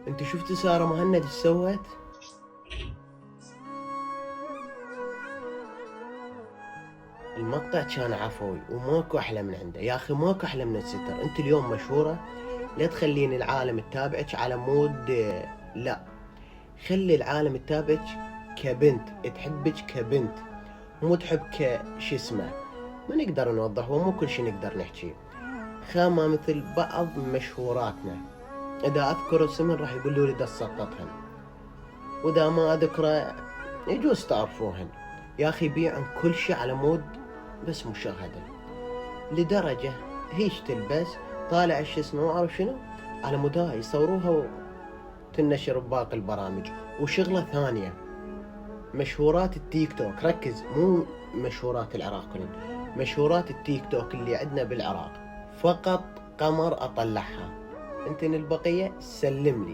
انت شفت سارة مهند ايش سوت؟ المقطع كان عفوي وماكو احلى من عنده، يا اخي ماكو احلى من الستر. انت اليوم مشهورة، لا تخلين العالم تتابعك على مود لا، خلي العالم تتابعك كبنت، تحبك كبنت، مو تحب كش اسمه. ما نقدر نوضح ومو كل شي نقدر نحكي. خامة مثل بعض مشهوراتنا، اذا اذكر اسمهن راح يقولوا لي دا تسقطهن، واذا ما اذكره يجوز تعرفوهن. يا اخي بيعن كل شي على مود بس مشاهدة، لدرجة هيش تلبس طالع شو اسمه ما اعرف شنو على مودها يصوروها وتنشر بباقي البرامج. وشغلة ثانية، مشهورات التيك توك، ركز، مو مشهورات العراق كلهم، مشهورات التيك توك اللي عندنا بالعراق فقط قمر اطلعها. انت البقية سلم لي.